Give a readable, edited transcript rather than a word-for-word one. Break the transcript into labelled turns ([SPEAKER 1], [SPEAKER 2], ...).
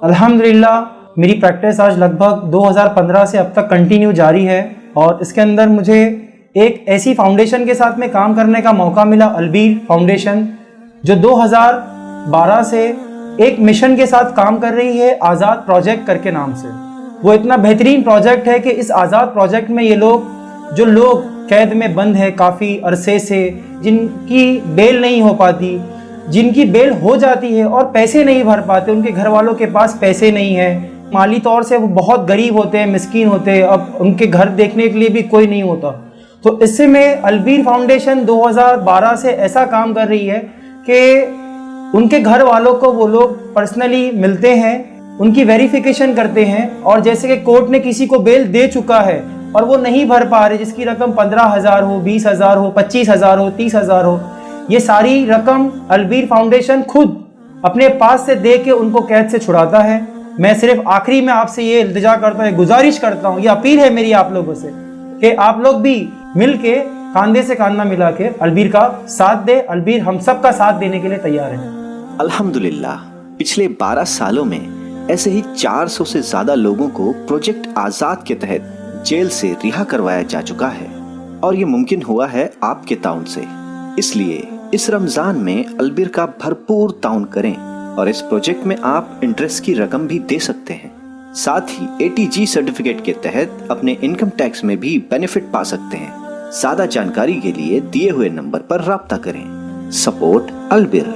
[SPEAKER 1] अल्हम्दुलिल्लाह मेरी प्रैक्टिस आज लगभग 2015 से अब तक कंटिन्यू जारी है और इसके अंदर मुझे एक ऐसी फाउंडेशन के साथ में काम करने का मौका मिला, अलबीर फाउंडेशन, जो 2012 से एक मिशन के साथ काम कर रही है, आज़ाद प्रोजेक्ट करके नाम से। वो इतना बेहतरीन प्रोजेक्ट है कि इस आज़ाद प्रोजेक्ट में ये लोग कैद में बंद है काफ़ी अरसे से, जिनकी बेल नहीं हो पाती, जिनकी बेल हो जाती है और पैसे नहीं भर पाते, उनके घर वालों के पास पैसे नहीं है, माली तौर से वो बहुत गरीब होते हैं, मिस्कीन होते हैं, अब उनके घर देखने के लिए भी कोई नहीं होता। तो इससे में अलबीर फाउंडेशन 2012 से ऐसा काम कर रही है कि उनके घर वालों को वो लोग पर्सनली मिलते हैं, उनकी वेरिफिकेशन करते हैं, और जैसे कि कोर्ट ने किसी को बेल दे चुका है और वो नहीं भर पा रहे, जिसकी रकम 15,000 हो, 20,000 हो, 25,000 हो, 30,000 हो, ये सारी रकम अलबीर फाउंडेशन खुद अपने पास से दे के उनको कैद से छुड़ाता है। मैं सिर्फ आखिरी में आपसे ये इल्तिजा करता हूँ, गुजारिश करता हूँ, ये अपील है मेरी आप लोगों से कि आप लोग भी मिल के कांधे से कांधा मिला के अलबीर का साथ दे। अलबीर हम सब का साथ देने के लिए तैयार है।
[SPEAKER 2] अल्हम्दुलिल्लाह पिछले 12 सालों में ऐसे ही 400 से ज्यादा लोगों को प्रोजेक्ट आजाद के तहत जेल से रिहा करवाया जा चुका है और ये मुमकिन हुआ है आपके ताउन से। इसलिए इस रमजान में अलबीर का भरपूर ताउन करें और इस प्रोजेक्ट में आप इंटरेस्ट की रकम भी दे सकते हैं। साथ ही ATG सर्टिफिकेट के तहत अपने इनकम टैक्स में भी बेनिफिट पा सकते हैं। ज्यादा जानकारी के लिए दिए हुए नंबर पर राब्ता करें। सपोर्ट अलबीर।